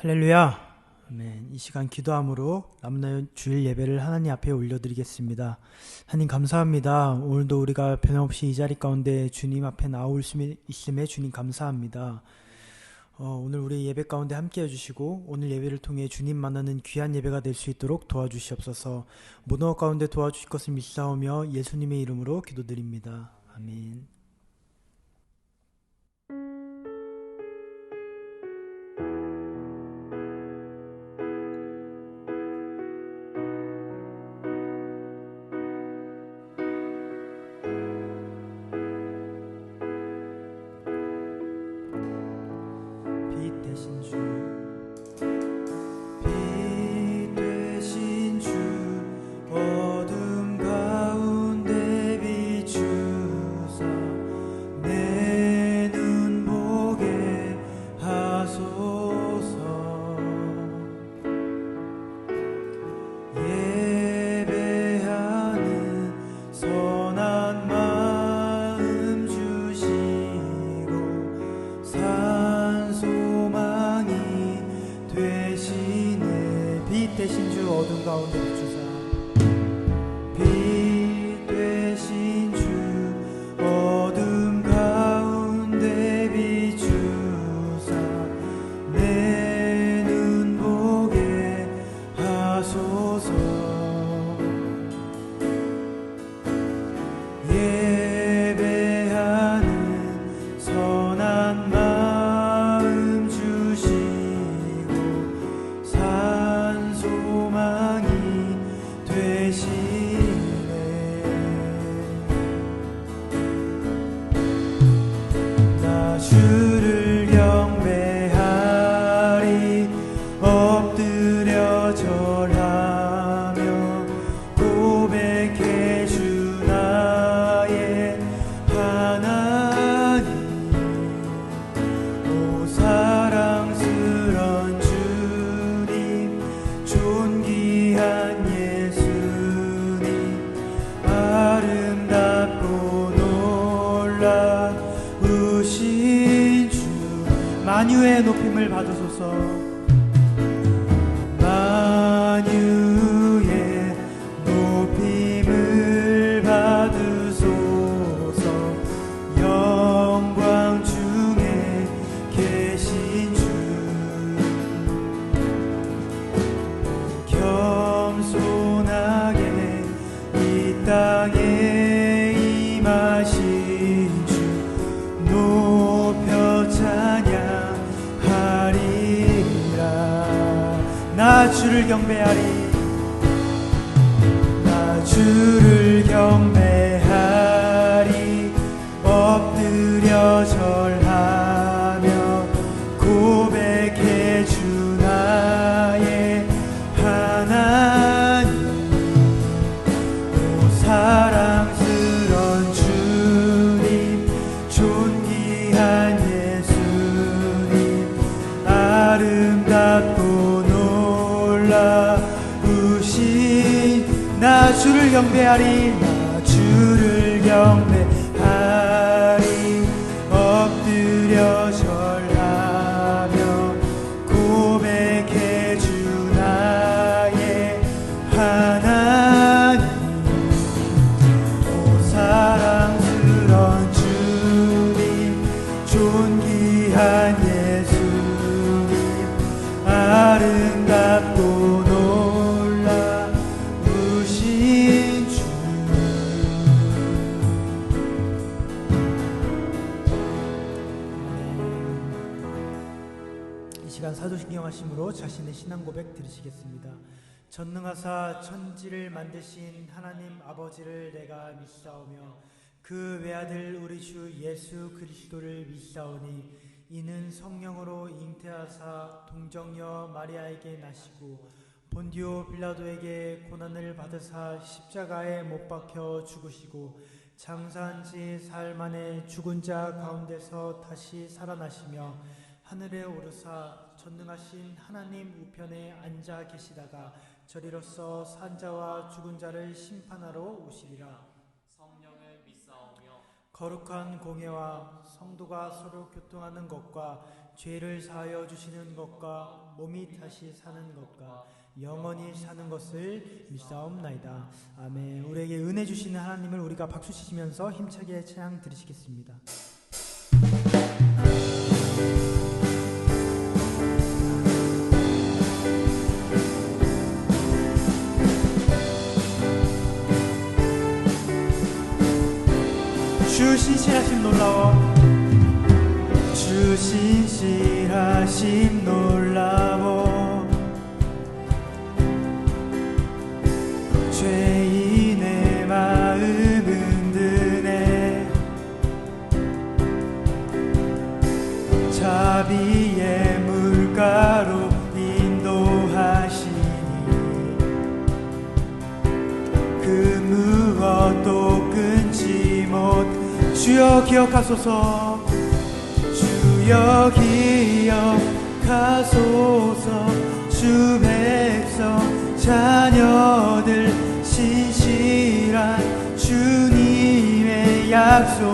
할렐루야. 아멘. 이 시간 기도함으로 남은 주일 예배를 하나님 앞에 올려드리겠습니다. 하나님 감사합니다. 오늘도 우리가 변함없이 이 자리 가운데 주님 앞에 나올 수 있음에 주님 감사합니다. 오늘 우리 예배 가운데 함께 해주시고 오늘 예배를 통해 주님 만나는 귀한 예배가 될 수 있도록 도와주시옵소서. 모든 것 가운데 도와주실 것을 믿사오며 예수님의 이름으로 기도드립니다. 아멘. 빛 대신 주, 빛 대신 주, 어둠 가운데 비추사 내 눈 보게 하소서. 예배하는 선한 마음 주시고 산 소망이 되시네. 빛 대신 주, 어둠 가운데 비추사 빛 대신 주, 어둠 가운데 비추사 내 눈 보게 하소서. 예배하는 선한 마음 주시고 산 소망이 되시네. 나 주를 경배하리, 엎드려 절하며 고백해 주 나의 하나님. 오 사랑스런 주님, 존귀한 예수님, 아름답고 놀라우신 주, 만유의 높임을 받으소서. 만유의 높임을 받으소서. 영광 중에 계신 주, 겸손하게 이 땅에 임하신 주, 높여 찬양하리라. 나 주를 경배하리, 나 주를 경배하리, 엎드려 절하며 고백해 주 나의 하나님. 오 사랑스런 주님, 존귀한 예수님, 아름답고 놀라우신, 나 주를 경배하리, 나 주를 경배하리, 엎드려 절하며 고백해 주 나의 하나님. 오 사랑스런 주님, 존귀한 예수님, 아름답고 놀라우신 주. 이 시간 사도신경 하심으로 자신의 신앙 고백 들으시겠습니다. 전능하사 천지를 만드신 하나님 아버지를 내가 믿사오며 그 외아들 우리 주 예수 그리스도를 믿사오니 이는 성령으로 잉태하사 동정녀 마리아에게 나시고 본디오 빌라도에게 고난을 받으사 십자가에 못 박혀 죽으시고 장사한 지 사흘 만에 죽은 자 가운데서 다시 살아나시며 하늘에 오르사 전능하신 하나님 우편에 앉아 계시다가 저리로서 산자와 죽은 자를 심판하러 오시리라. 성령을 믿사오며 거룩한 공예와 성도가 서로 교통하는 것과 죄를 사하여 주시는 것과 몸이 다시 사는 것과 영원히 사는 것을 믿사옵나이다. 아멘. 우리에게 은혜 주시는 하나님을 우리가 박수 치시면서 힘차게 찬양 드리시겠습니다. 주 신실하심 놀라워, 주 신실하심 놀라워, 죄인의 마음 흔드네, 자비의 물가로 인도하시니 그 무엇도 끊지 못. 주여 기억하소서, 주여 기억하소서, 주 백성 자녀들 신실한 주님의 약속,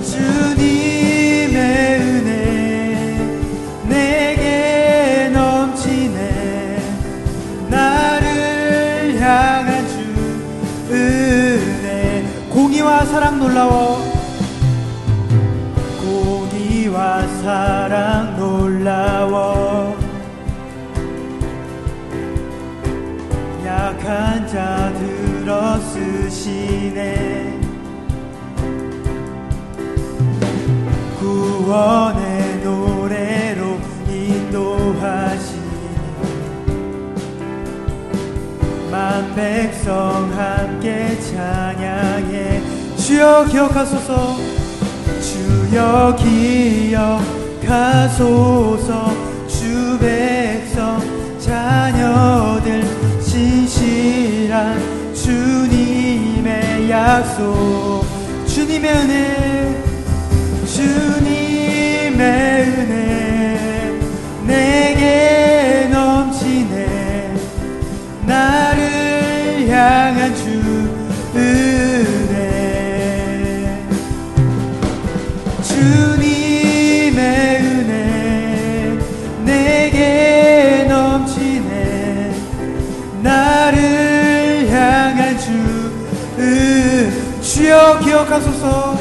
주님의 은혜 내게 넘치네, 나를 향한 주 은혜. 공의와 사랑 놀라워, 공의와 사랑 놀라워, 약한 자 들어 쓰시네, 구원의 노래로 인도하시니 만 백성 함께 찬양해. 주여 기억하소서, 주여 기억하소서, 주 백성 자녀들 신실한 주님의 약속, 주님의 은혜, 주님의 은혜 내게 넘치네, 나를 향한 주 은혜, 주님의 은혜 내게 넘치네, 나를 향한 주 은혜. 주여 기억하소서,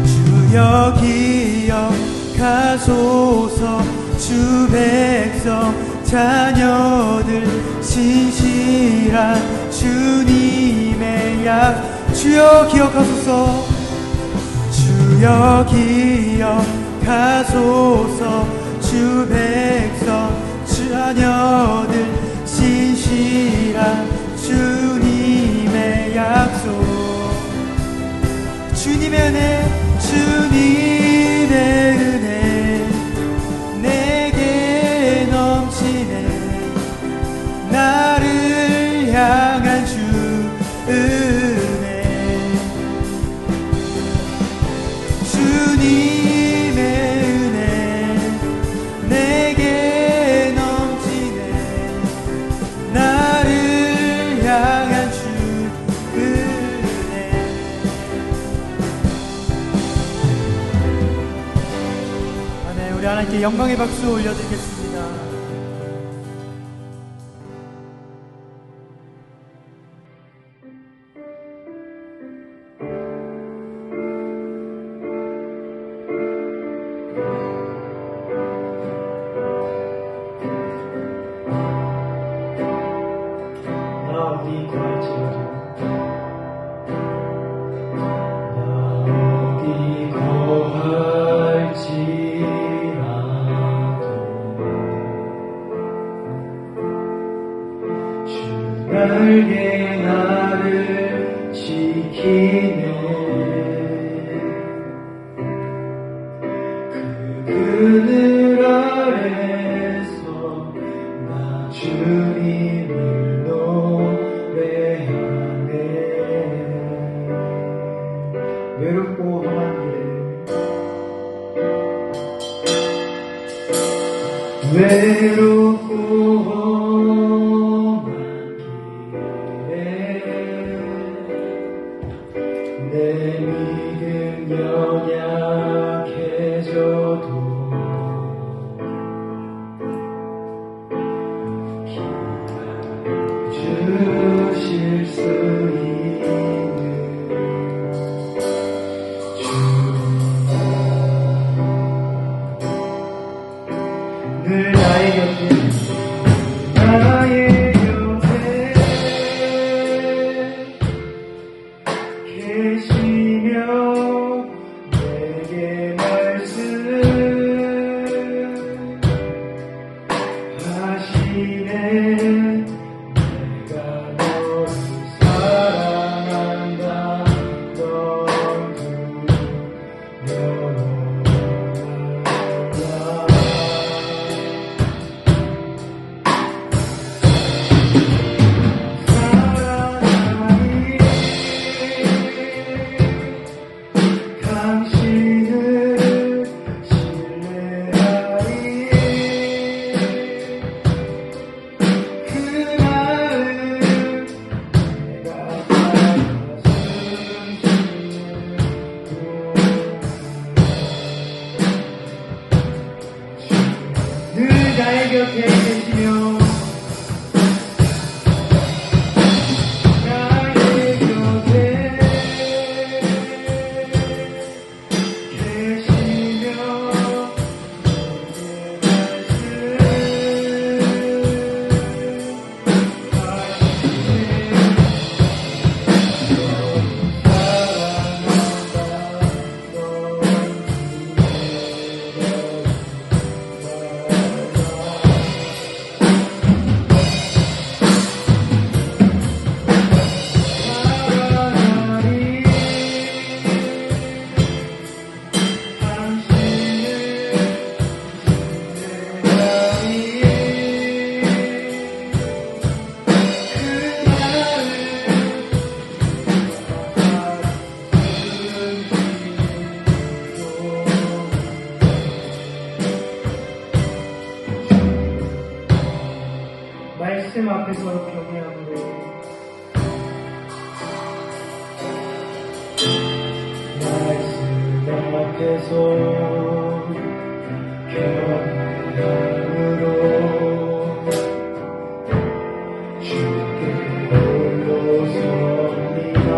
주여 기억하소서, 주 백성 자녀들 신실한 주님의 약. 주여 기억하소서, 주여 기억하소서, 주 백성 자녀들 신실한 주님의 약속, 주님의 은혜, 주님의 은혜 내게 넘치네, 나를 향한 주 은혜, 주님의 은혜 내게 넘치네, 나를 향한 주 은혜. 네, 우리 하나님께 영광의 박수 올려드리겠습니다. 날개 나를 지키네, 그 그늘 아래서 나 주님을 노래하네. 외롭고 험한 길에, 외롭고 내 믿음 영향 곁에 계시며 나의 곁에 계시며 말씀 앞에서 경외함으로 말씀 앞에서 경외함으로 주께 홀로 섭니다.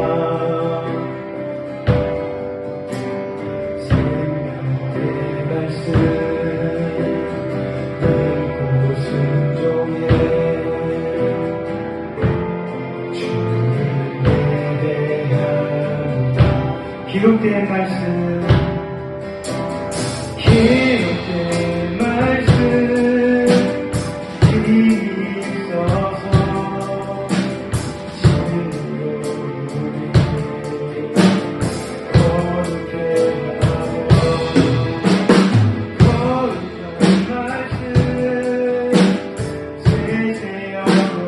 생명의 말씀 넓고 순종해 기록된 말씀 기록된 말씀 힘이 있어서 진으로 우리를 거룩해 하며 거룩한 말씀 세세하거니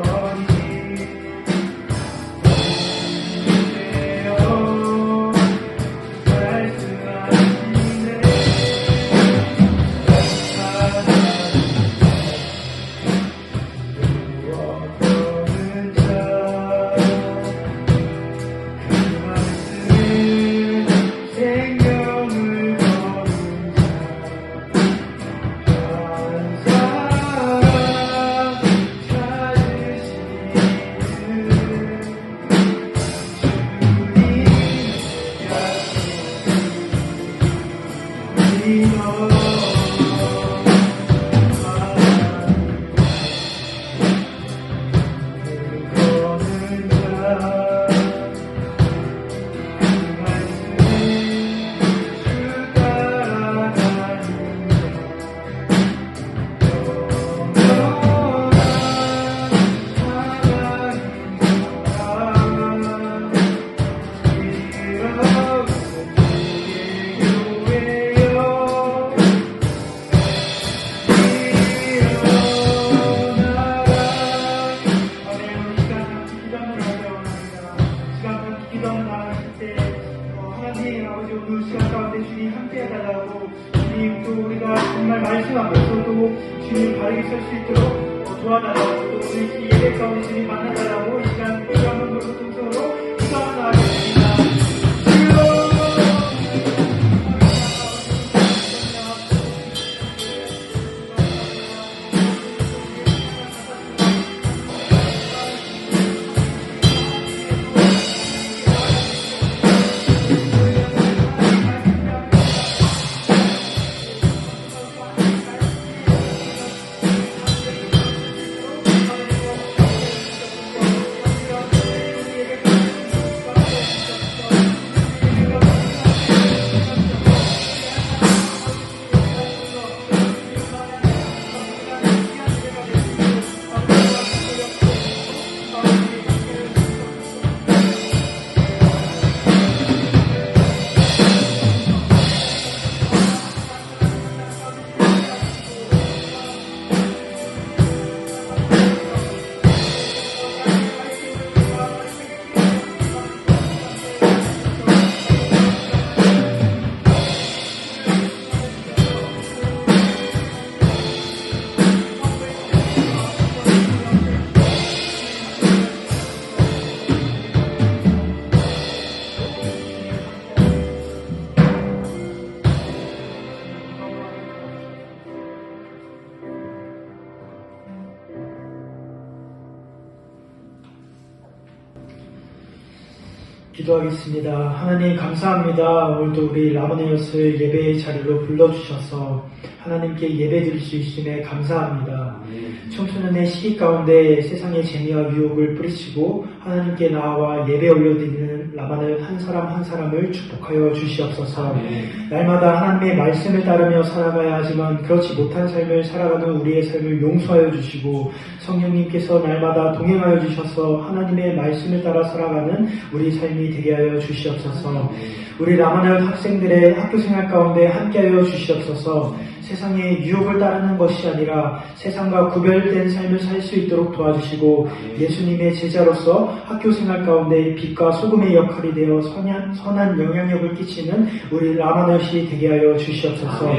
정말 말씀 앞에서도 주님 바르게 설 수 있도록 도와달라고 또 우리 예배 가운데 주님 만나달라고 이 시간 우리 한번 모두 통성으로 기도하며 나아가겠습니다. 기도하겠습니다. 하나님 감사합니다. 오늘도 우리 라모네어스 예배의 자리로 불러주셔서 하나님께 예배 드릴 수 있음에 감사합니다. 청소년의 시기 가운데 세상의 재미와 유혹을 뿌리치고 하나님께 나와 예배 올려드리는 라마넬 한 사람 한 사람을 축복하여 주시옵소서. 날마다 하나님의 말씀을 따르며 살아가야 하지만 그렇지 못한 삶을 살아가는 우리의 삶을 용서하여 주시고 성령님께서 날마다 동행하여 주셔서 하나님의 말씀을 따라 살아가는 우리 삶이 되게 하여 주시옵소서. 우리 라마넬 학생들의 학교 생활 가운데 함께하여 주시옵소서. 세상의 유혹을 따르는 것이 아니라 세상과 구별된 삶을 살 수 있도록 도와주시고 예수님의 제자로서 학교 생활 가운데 빛과 소금의 역할이 되어 선한 영향력을 끼치는 우리 라마넬이 되게 하여 주시옵소서.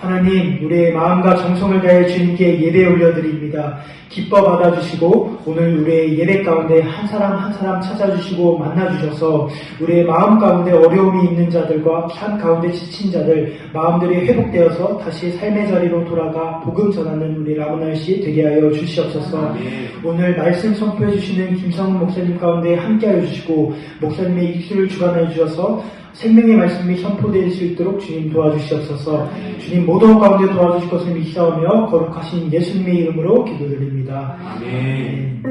하나님, 우리의 마음과 정성을 다해 주님께 예배 올려드립니다. 기뻐 받아주시고 오늘 우리의 예배 가운데 한 사람 한 사람 찾아주시고 만나주셔서 우리의 마음 가운데 어려움이 있는 자들과 삶 가운데 지친 자들 마음들이 회복되어서 다시 삶의 자리로 돌아가 복음 전하는 우리 라모넬씨 되게 하여 주시옵소서. 오늘 말씀 선포해 주시는 김성훈 목사님 가운데 함께하여 주시고 목사님의 입술을 주관하여 주셔서 생명의 말씀이 선포될 수 있도록 주님 도와주시옵소서. 주님 모든 가운데 도와주실 것을 믿사오며 거룩하신 예수님의 이름으로 기도드립니다. 아멘.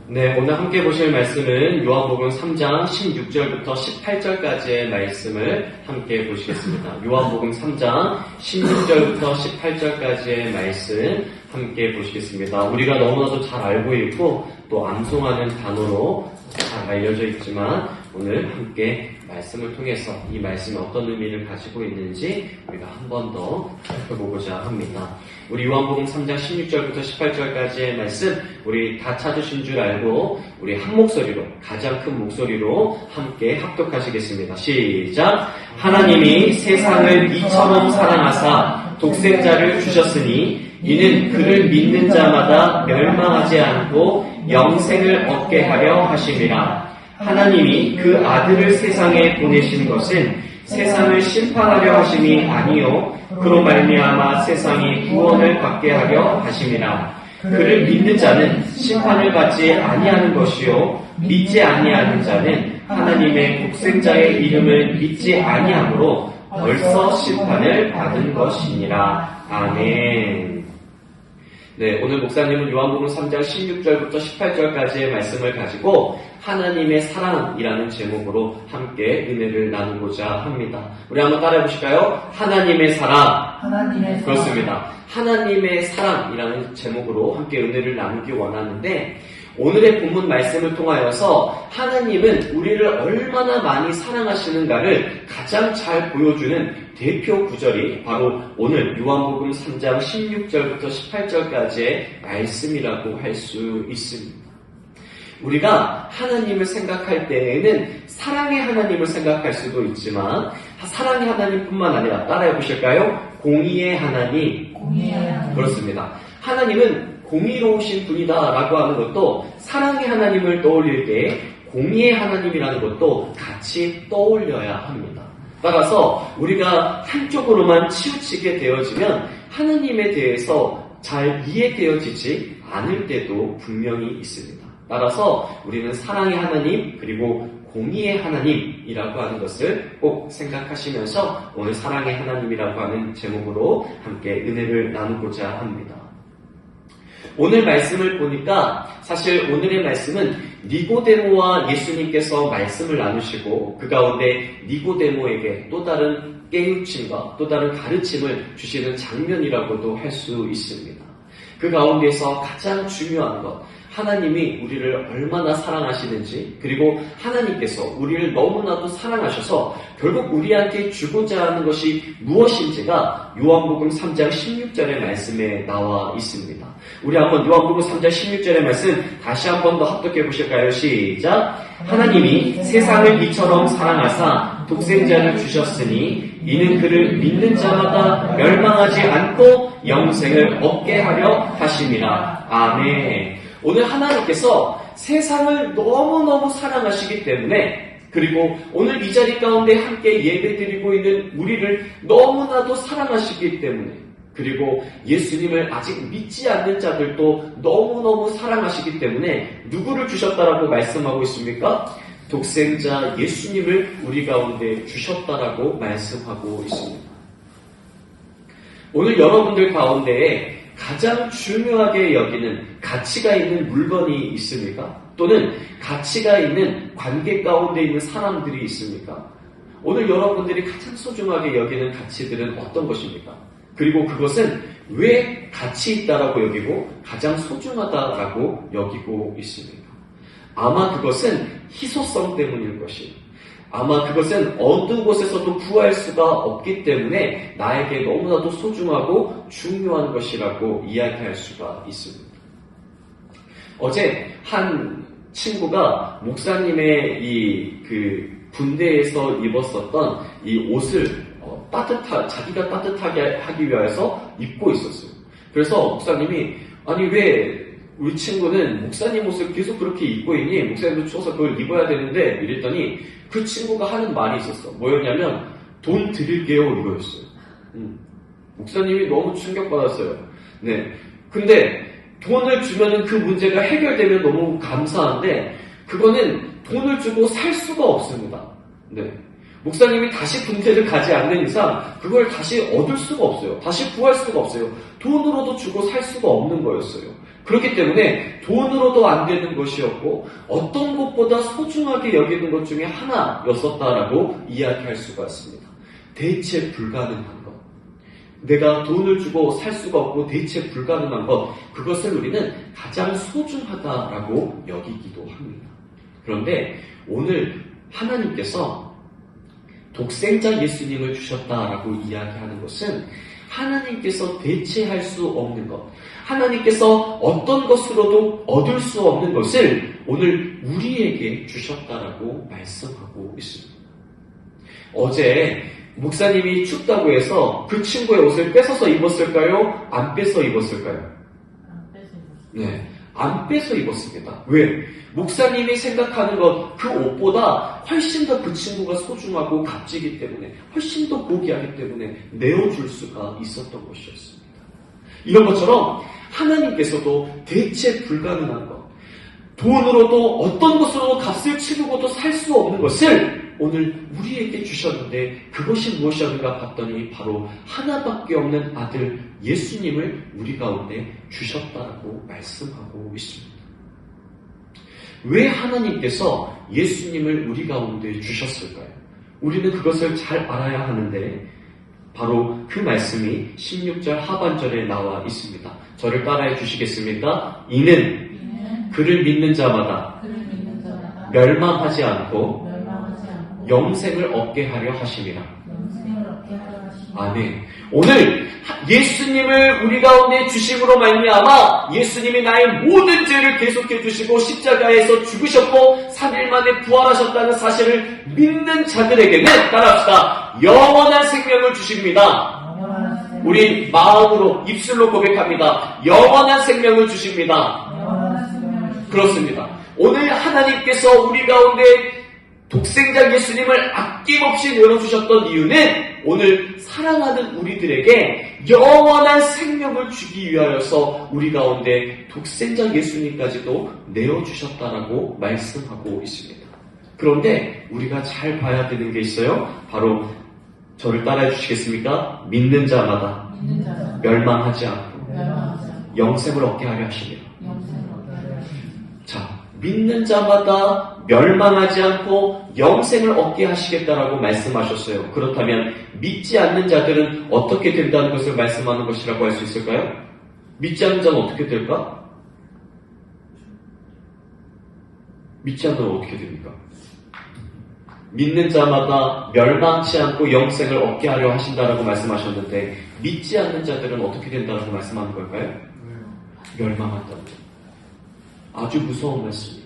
네, 오늘 함께 보실 말씀은 요한복음 3장 16절부터 18절까지의 말씀을 함께 보시겠습니다. 요한복음 3장 16절부터 18절까지의 말씀 함께 보시겠습니다. 우리가 너무나도 잘 알고 있고 또 암송하는 단어로 잘 알려져 있지만 오늘 함께 말씀을 통해서 이 말씀이 어떤 의미를 가지고 있는지 우리가 한 번 더 살펴보고자 합니다. 우리 요한복음 3장 16절부터 18절까지의 말씀 우리 다 찾으신 줄 알고 우리 한 목소리로 가장 큰 목소리로 함께 합독하시겠습니다. 시작! 하나님이 세상을 이처럼 사랑하사 독생자를 주셨으니 이는 그를 믿는 자마다 멸망하지 않고 영생을 얻게 하려 하심이라. 하나님이 그 아들을 세상에 보내신 것은 세상을 심판하려 하심이 아니요 그로 말미암아 세상이 구원을 받게 하려 하심이라. 그를 믿는 자는 심판을 받지 아니하는 것이요 믿지 아니하는 자는 하나님의 독생자의 이름을 믿지 아니하므로 벌써 심판을 받은 것이니라. 아멘. 네, 오늘 목사님은 요한복음 3장 16절부터 18절까지의 말씀을 가지고 하나님의 사랑이라는 제목으로 함께 은혜를 나누고자 합니다. 우리 한번 따라해 보실까요? 하나님의 사랑. 그렇습니다. 하나님의 사랑이라는 제목으로 함께 은혜를 나누기 원하는데 오늘의 본문 말씀을 통하여서 하나님은 우리를 얼마나 많이 사랑하시는가를 가장 잘 보여주는 대표 구절이 바로 오늘 요한복음 3장 16절부터 18절까지의 말씀이라고 할 수 있습니다. 우리가 하나님을 생각할 때에는 사랑의 하나님을 생각할 수도 있지만 사랑의 하나님뿐만 아니라 따라해 보실까요? 공의의 하나님. 그렇습니다. 하나님은 공의로우신 분이다라고 하는 것도 사랑의 하나님을 떠올릴 때 공의의 하나님이라는 것도 같이 떠올려야 합니다. 따라서 우리가 한쪽으로만 치우치게 되어지면 하나님에 대해서 잘 이해되어지지 않을 때도 분명히 있습니다. 따라서 우리는 사랑의 하나님 그리고 공의의 하나님이라고 하는 것을 꼭 생각하시면서 오늘 사랑의 하나님이라고 하는 제목으로 함께 은혜를 나누고자 합니다. 오늘 말씀을 보니까 사실 오늘의 말씀은 니고데모와 예수님께서 말씀을 나누시고 그 가운데 니고데모에게 또 다른 깨우침과 또 다른 가르침을 주시는 장면이라고도 할 수 있습니다. 그 가운데서 가장 중요한 것, 하나님이 우리를 얼마나 사랑하시는지, 그리고 하나님께서 우리를 너무나도 사랑하셔서 결국 우리한테 주고자 하는 것이 무엇인지가 요한복음 3장 16절의 말씀에 나와 있습니다. 우리 한번 요한복음 3장 16절의 말씀 다시 한 번 더 합독해 보실까요? 시작! 하나님이 세상을 이처럼 사랑하사 독생자를 주셨으니 이는 그를 믿는 자마다 멸망하지 않고 영생을 얻게 하려 하심이라. 아멘. 오늘 하나님께서 세상을 너무너무 사랑하시기 때문에, 그리고 오늘 이 자리 가운데 함께 예배드리고 있는 우리를 너무나도 사랑하시기 때문에, 그리고 예수님을 아직 믿지 않는 자들도 너무너무 사랑하시기 때문에 누구를 주셨다라고 말씀하고 있습니까? 독생자 예수님을 우리 가운데 주셨다라고 말씀하고 있습니다. 오늘 여러분들 가운데에 가장 중요하게 여기는 가치가 있는 물건이 있습니까? 또는 가치가 있는 관계 가운데 있는 사람들이 있습니까? 오늘 여러분들이 가장 소중하게 여기는 가치들은 어떤 것입니까? 그리고 그것은 왜 가치 있다라고 여기고 가장 소중하다라고 여기고 있습니까? 아마 그것은 희소성 때문일 것이에요. 아마 그것은 어느 곳에서도 구할 수가 없기 때문에 나에게 너무나도 소중하고 중요한 것이라고 이야기할 수가 있습니다. 어제 한 친구가 목사님의 그 군대에서 입었었던 이 옷을 자기가 따뜻하게 하기 위해서 입고 있었어요. 그래서 목사님이, 아니 왜 우리 친구는 목사님 옷을 계속 그렇게 입고 있니? 목사님도 추워서 그걸 입어야 되는데, 이랬더니 그 친구가 하는 말이 있었어. 뭐였냐면 돈 드릴게요 이거였어요. 목사님이 너무 충격받았어요. 네. 근데 돈을 주면은 그 문제가 해결되면 너무 감사한데, 그거는 돈을 주고 살 수가 없습니다. 네. 목사님이 다시 군대를 가지 않는 이상 그걸 다시 얻을 수가 없어요. 다시 구할 수가 없어요. 돈으로도 주고 살 수가 없는 거였어요. 그렇기 때문에 돈으로도 안 되는 것이었고 어떤 것보다 소중하게 여기는 것 중에 하나였었다라고 이야기할 수가 있습니다. 대체 불가능한 것. 내가 돈을 주고 살 수가 없고 대체 불가능한 것. 그것을 우리는 가장 소중하다라고 여기기도 합니다. 그런데 오늘 하나님께서 독생자 예수님을 주셨다라고 이야기하는 것은 하나님께서 대체할 수 없는 것, 하나님께서 어떤 것으로도 얻을 수 없는 것을 오늘 우리에게 주셨다라고 말씀하고 있습니다. 어제 목사님이 춥다고 해서 그 친구의 옷을 뺏어서 입었을까요? 안 뺏어 입었을까요? 안 뺏어 입었어요. 네, 안 뺏어 입었습니다. 왜? 목사님이 생각하는 것, 그 옷보다 훨씬 더 그 친구가 소중하고 값지기 때문에, 훨씬 더 고귀하기 때문에 내어줄 수가 있었던 것이었습니다. 이런 것처럼 하나님께서도 대체 불가능한 것, 돈으로도 어떤 것으로도 값을 치르고도 살 수 없는 것을 오늘 우리에게 주셨는데, 그것이 무엇이었는가 봤더니 바로 하나밖에 없는 아들 예수님을 우리 가운데 주셨다고 말씀하고 있습니다. 왜 하나님께서 예수님을 우리 가운데 주셨을까요? 우리는 그것을 잘 알아야 하는데 바로 그 말씀이 16절 하반절에 나와 있습니다. 저를 따라해 주시겠습니까? 이는 그를 믿는 자마다 멸망하지 않고 영생을 얻게 하려 하심이라. 아멘. 오늘 예수님을 우리 가운데 주심으로 말미암아 예수님이 나의 모든 죄를 계속해 주시고 십자가에서 죽으셨고 3일 만에 부활하셨다는 사실을 믿는 자들에게는, 따라합시다, 영원한 생명을 주십니다. 우리 마음으로 입술로 고백합니다. 영원한 생명을 주십니다. 그렇습니다. 오늘 하나님께서 우리 가운데 독생자 예수님을 아낌없이 내어주셨던 이유는 오늘 사랑하는 우리들에게 영원한 생명을 주기 위하여서 우리 가운데 독생자 예수님까지도 내어주셨다라고 말씀하고 있습니다. 그런데 우리가 잘 봐야 되는 게 있어요. 바로 저를 따라해 주시겠습니까? 믿는 자마다 멸망하지 않고 영생을 얻게 하려 하십니다. 자, 믿는 자마다 멸망하지 않고 영생을 얻게 하시겠다라고 말씀하셨어요. 그렇다면 믿지 않는 자들은 어떻게 된다는 것을 말씀하는 것이라고 할 수 있을까요? 믿지 않는 자는 어떻게 될까? 믿지 않으면 어떻게 됩니까? 믿는 자마다 멸망치 않고 영생을 얻게 하려 하신다라고 말씀하셨는데 믿지 않는 자들은 어떻게 된다라고 말씀하는 걸까요? 멸망한다는 거예요. 아주 무서운 말씀이에요.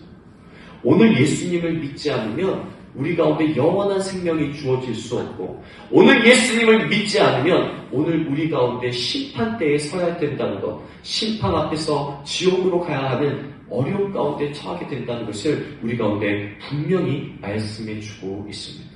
오늘 예수님을 믿지 않으면 우리 가운데 영원한 생명이 주어질 수 없고, 오늘 예수님을 믿지 않으면 오늘 우리 가운데 심판대에 서야 된다는 것, 심판 앞에서 지옥으로 가야 하는 어려움 가운데 처하게 된다는 것을 우리 가운데 분명히 말씀해 주고 있습니다.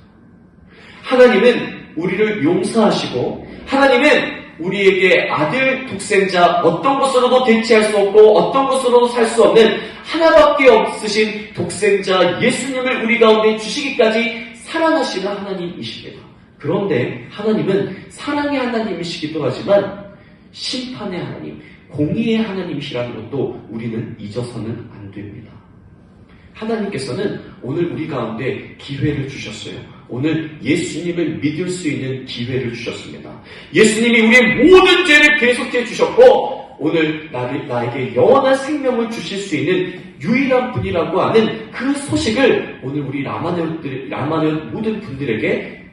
하나님은 우리를 용서하시고, 하나님은 우리에게 아들 독생자, 어떤 것으로도 대체할 수 없고 어떤 것으로도 살 수 없는 하나밖에 없으신 독생자 예수님을 우리 가운데 주시기까지 사랑하시는 하나님이십니다. 그런데 하나님은 사랑의 하나님이시기도 하지만 심판의 하나님, 공의의 하나님이시라는 것도 우리는 잊어서는 안 됩니다. 하나님께서는 오늘 우리 가운데 기회를 주셨어요. 오늘 예수님을 믿을 수 있는 기회를 주셨습니다. 예수님이 우리의 모든 죄를 계속해 주셨고, 오늘 나에게 영원한 생명을 주실 수 있는 유일한 분이라고 하는 그 소식을 오늘 우리 라마네온 모든 분들에게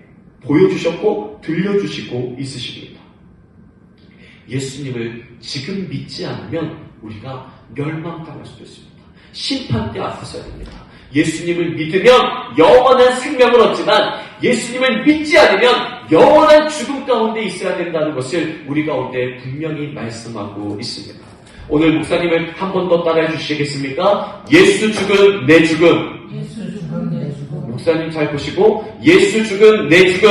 보여주셨고 들려주시고 있으십니다. 예수님을 지금 믿지 않으면 우리가 멸망당할 수도 있습니다. 심판대 앞에 서야 됩니다. 예수님을 믿으면 영원한 생명을 얻지만 예수님을 믿지 않으면 영원한 죽음 가운데 있어야 된다는 것을 우리 가운데 분명히 말씀하고 있습니다. 오늘 목사님을 한 번 더 따라해 주시겠습니까? 예수 죽은 내 죽음. 예수 죽음 내 죽음. 목사님 잘 보시고, 예수 죽은 내 죽음.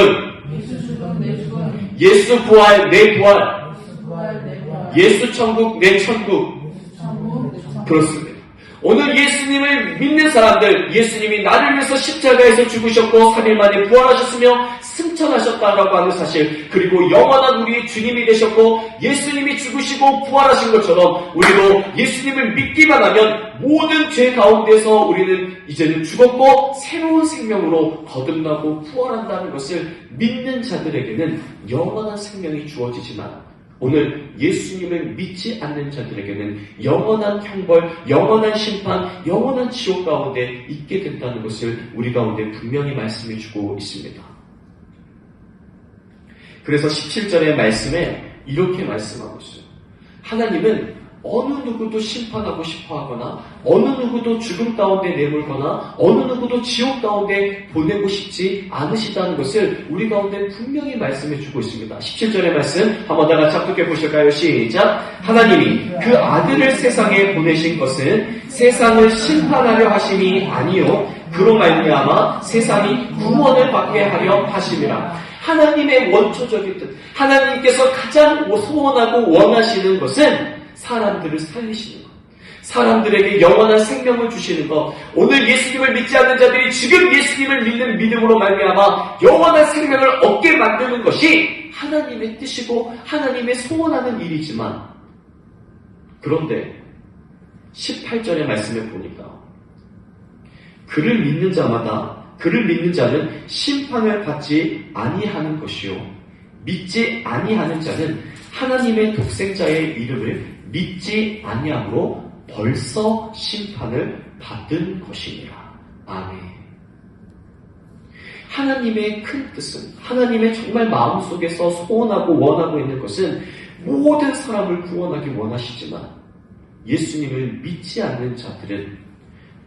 예수 죽음 내 죽음. 예수 부활 내 부활. 예수 부활 내 부활. 예수 천국 내 천국. 예수 천국 내 천국. 그렇습니다. 오늘 예수님을 믿는 사람들, 예수님이 나를 위해서 십자가에서 죽으셨고 3일 만에 부활하셨으며 승천하셨다라고 하는 사실, 그리고 영원한 우리의 주님이 되셨고 예수님이 죽으시고 부활하신 것처럼 우리도 예수님을 믿기만 하면 모든 죄 가운데서 우리는 이제는 죽었고 새로운 생명으로 거듭나고 부활한다는 것을 믿는 자들에게는 영원한 생명이 주어지지만, 오늘 예수님을 믿지 않는 자들에게는 영원한 형벌, 영원한 심판, 영원한 지옥 가운데 있게 된다는 것을 우리 가운데 분명히 말씀해 주고 있습니다. 그래서 17절의 말씀에 이렇게 말씀하고 있어요. 하나님은 어느 누구도 심판하고 싶어 하거나 어느 누구도 죽음 가운데 내몰거나 어느 누구도 지옥 가운데 보내고 싶지 않으시다는 것을 우리 가운데 분명히 말씀해 주고 있습니다. 17절의 말씀 한번 다 같이 합독해 보실까요? 시작! 하나님이 그 아들을 세상에 보내신 것은 세상을 심판하려 하심이 아니요 그로 말미암아 세상이 구원을 받게 하려 하심이라. 하나님의 원초적인 뜻, 하나님께서 가장 소원하고 원하시는 것은 사람들을 살리시는 것, 사람들에게 영원한 생명을 주시는 것. 오늘 예수님을 믿지 않는 자들이 지금 예수님을 믿는 믿음으로 말미암아 영원한 생명을 얻게 만드는 것이 하나님의 뜻이고 하나님의 소원하는 일이지만, 그런데 18절의 말씀에 보니까 그를 믿는 자는 심판을 받지 아니하는 것이요 믿지 아니하는 자는 하나님의 독생자의 이름을 믿지 아니함으로 벌써 심판을 받은 것이니라. 아멘. 하나님의 큰 뜻은, 하나님의 정말 마음속에서 소원하고 원하고 있는 것은 모든 사람을 구원하기 원하시지만 예수님을 믿지 않는 자들은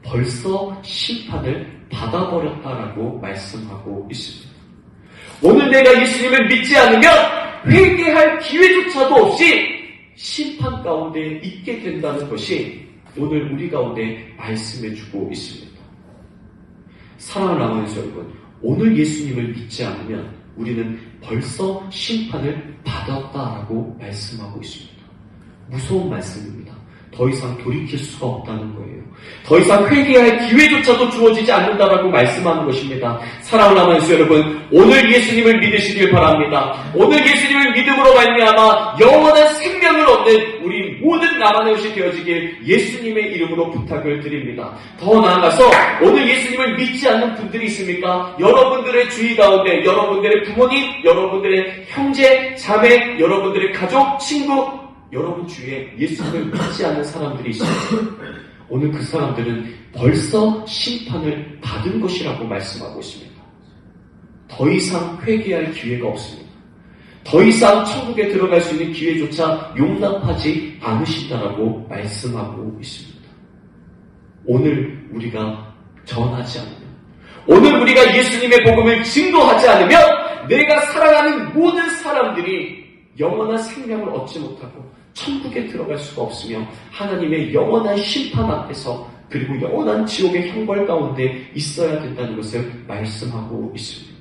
벌써 심판을 받아버렸다라고 말씀하고 있습니다. 오늘 내가 예수님을 믿지 않으면 회개할 기회조차도 없이 심판 가운데 있게 된다는 것이 오늘 우리 가운데 말씀해주고 있습니다. 사랑하는 라마네온 여러분, 오늘 예수님을 믿지 않으면 우리는 벌써 심판을 받았다라고 말씀하고 있습니다. 무서운 말씀입니다. 더 이상 돌이킬 수가 없다는 거예요. 더 이상 회개할 기회조차도 주어지지 않는다라고 말씀하는 것입니다. 사랑하는 라마네온 여러분, 오늘 예수님을 믿으시길 바랍니다. 오늘 예수님을 믿음으로 말미암아 영원한 생명을 얻는 우리 모든 라마네온이 되어지길 예수님의 이름으로 부탁을 드립니다. 더 나아가서 오늘 예수님을 믿지 않는 분들이 있습니까? 여러분들의 주위 가운데 여러분들의 부모님, 여러분들의 형제, 자매, 여러분들의 가족, 친구, 여러분 주위에 예수님을 믿지 않는 사람들이 있습니다. 오늘 그 사람들은 벌써 심판을 받은 것이라고 말씀하고 있습니다. 더 이상 회개할 기회가 없습니다. 더 이상 천국에 들어갈 수 있는 기회조차 용납하지 않으신다라고 말씀하고 있습니다. 오늘 우리가 전하지 않으면, 오늘 우리가 예수님의 복음을 증거하지 않으면 내가 사랑하는 모든 사람들이 영원한 생명을 얻지 못하고 천국에 들어갈 수가 없으며 하나님의 영원한 심판 앞에서 그리고 영원한 지옥의 형벌 가운데 있어야 된다는 것을 말씀하고 있습니다.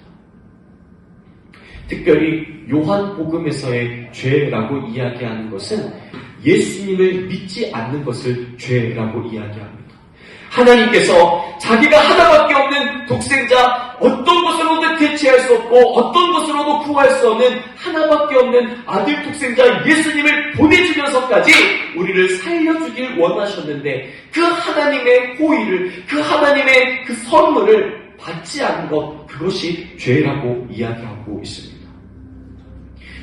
특별히 요한복음에서의 죄라고 이야기하는 것은 예수님을 믿지 않는 것을 죄라고 이야기합니다. 하나님께서 자기가 하나밖에 없는 독생자, 어떤 것으로도 대체할 수 없고 어떤 것으로도 구할 수 없는 하나밖에 없는 아들 독생자 예수님을 보내주면서까지 우리를 살려주길 원하셨는데 그 하나님의 호의를, 그 하나님의 그 선물을 받지 않은 것, 그것이 죄라고 이야기하고 있습니다.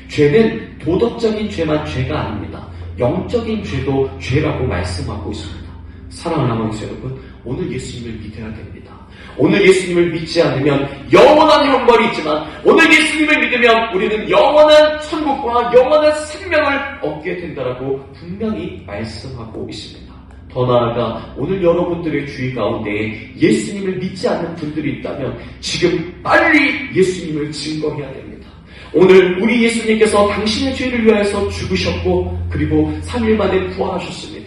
죄는 도덕적인 죄만 죄가 아닙니다. 영적인 죄도 죄라고 말씀하고 있습니다. 사랑하는 하나님 여러분, 오늘 예수님을 믿어야 됩니다. 오늘 예수님을 믿지 않으면 영원한 형벌이 있지만 오늘 예수님을 믿으면 우리는 영원한 천국과 영원한 생명을 얻게 된다라고 분명히 말씀하고 있습니다. 더 나아가 오늘 여러분들의 주위 가운데 예수님을 믿지 않는 분들이 있다면 지금 빨리 예수님을 증거해야 됩니다. 오늘 우리 예수님께서 당신의 죄를 위하여서 죽으셨고 그리고 3일 만에 부활하셨습니다.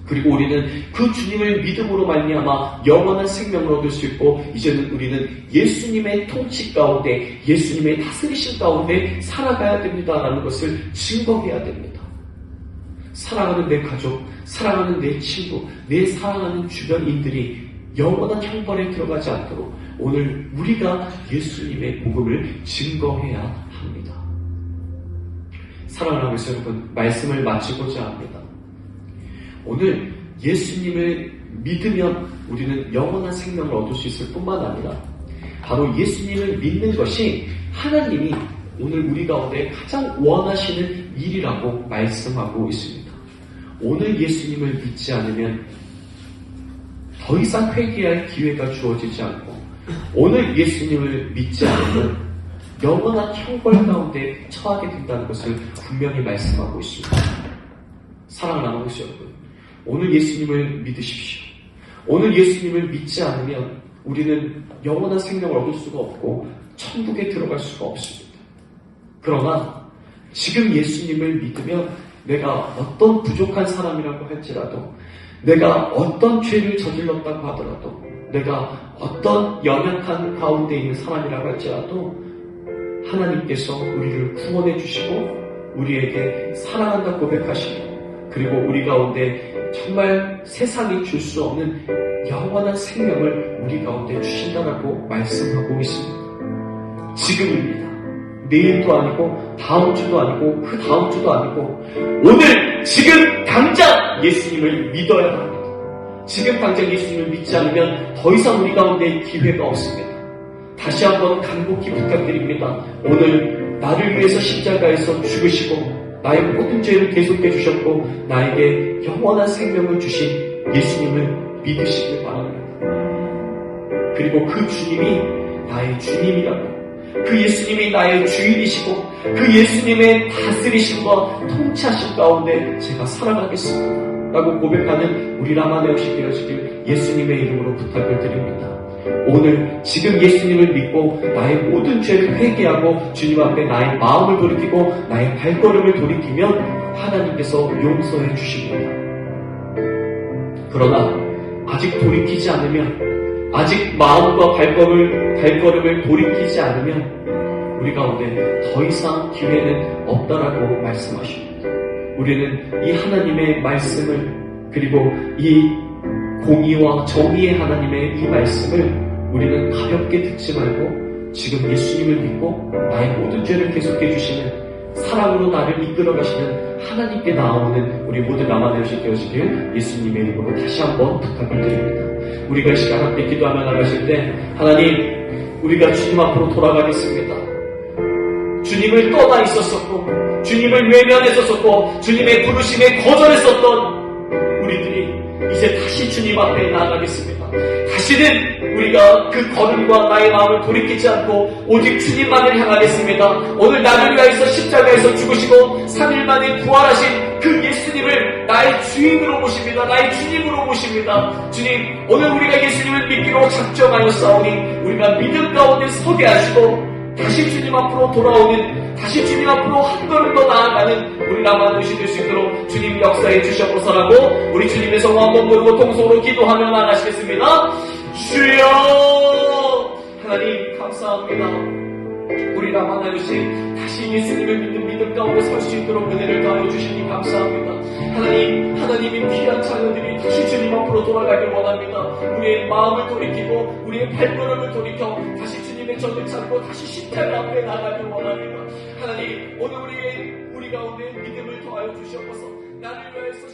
그리고 우리는 그 주님을 믿음으로 말미암아 영원한 생명을 얻을 수 있고 이제는 우리는 예수님의 통치 가운데 예수님의 다스리심 가운데 살아가야 됩니다라는 것을 증거해야 됩니다. 사랑하는 내 가족, 사랑하는 내 친구, 내 사랑하는 주변인들이 영원한 형벌에 들어가지 않도록 오늘 우리가 예수님의 복음을 증거해야 합니다. 사랑하는 여러분, 말씀을 마치고자 합니다. 오늘 예수님을 믿으면 우리는 영원한 생명을 얻을 수 있을 뿐만 아니라 바로 예수님을 믿는 것이 하나님이 오늘 우리 가운데 가장 원하시는 일이라고 말씀하고 있습니다. 오늘 예수님을 믿지 않으면 더 이상 회개할 기회가 주어지지 않고 오늘 예수님을 믿지 않으면 영원한 형벌 가운데 처하게 된다는 것을 분명히 말씀하고 있습니다. 사랑하는 아버지 여러분, 오늘 예수님을 믿으십시오. 오늘 예수님을 믿지 않으면 우리는 영원한 생명을 얻을 수가 없고 천국에 들어갈 수가 없습니다. 그러나 지금 예수님을 믿으면 내가 어떤 부족한 사람이라고 할지라도 내가 어떤 죄를 저질렀다고 하더라도 내가 어떤 연약한 가운데 있는 사람이라고 할지라도 하나님께서 우리를 구원해 주시고 우리에게 사랑한다 고백하시고 그리고 우리 가운데 정말 세상이 줄 수 없는 영원한 생명을 우리 가운데 주신다라고 말씀하고 있습니다. 지금입니다. 내일도 아니고 다음 주도 아니고 그 다음 주도 아니고 오늘 지금 당장 예수님을 믿어야 합니다. 지금 당장 예수님을 믿지 않으면 더 이상 우리 가운데 기회가 없습니다. 다시 한번 간곡히 부탁드립니다. 오늘 나를 위해서 십자가에서 죽으시고 나의 모든 죄를 대속해 주셨고 나에게 영원한 생명을 주신 예수님을 믿으시길 바랍니다. 그리고 그 주님이 나의 주님이라고 그 예수님이 나의 주인이시고 그 예수님의 다스리심과 통치하심 가운데 제가 살아가겠습니다 라고 고백하는 우리 라마네오시 되어지길 예수님의 이름으로 부탁을 드립니다. 오늘 지금 예수님을 믿고 나의 모든 죄를 회개하고 주님 앞에 나의 마음을 돌이키고 나의 발걸음을 돌이키면 하나님께서 용서해 주십니다. 그러나 아직 돌이키지 않으면 아직 마음과 발걸음을 돌이키지 않으면 우리 가운데 더 이상 기회는 없다라고 말씀하십니다. 우리는 이 하나님의 말씀을 그리고 이 공의와 정의의 하나님의 이 말씀을 우리는 가볍게 듣지 말고 지금 예수님을 믿고 나의 모든 죄를 계속해 주시는 사랑으로 나를 이끌어 가시는 하나님께 나아오는 우리 모든 라마네오시 되어지길 예수님의 이름으로 다시 한번 부탁을 드립니다. 우리가 이 시간 함께 기도하며 나가실 때 하나님 우리가 주님 앞으로 돌아가겠습니다. 주님을 떠나 있었었고 주님을 외면했었고 주님의 부르심에 거절했었던 우리들이 이 이제 다시 주님 앞에 나아가겠습니다. 다시는 우리가 그 걸음과 나의 마음을 돌이키지 않고 오직 주님만을 향하겠습니다. 오늘 나를 위하여서 십자가에서 죽으시고 3일 만에 부활하신 그 예수님을 나의 주인으로 모십니다. 나의 주님으로 모십니다. 주님, 오늘 우리가 예수님을 믿기로 작정하여 싸우니 우리가 믿음 가운데 서게 하시고 다시 주님 앞으로 돌아오는, 다시 주님 앞으로 한 걸음 더 나아가는 우리 남아도시 될 수 있도록 주님 역사해 주셔서라고 우리 주님의 성화 한번 부르고 통성으로 기도하며 나가시겠습니다. 주여 하나님 감사합니다. 우리 남아도시 다시 예수님을 믿는 믿음 가운데 설 수 있도록 은혜를 더하여 주시니 감사합니다. 하나님, 하나님의 귀한 자녀들이 다시 주님 앞으로 돌아가길 원합니다. 우리의 마음을 돌이키고 우리의 발걸음을 돌이켜 다시 주님의 전을 찾고 다시 십자가 앞에 나가길 원합니다. 하나님, 오늘 우리 가운데 믿음을 더하여 주시옵소서. 나를 위하여서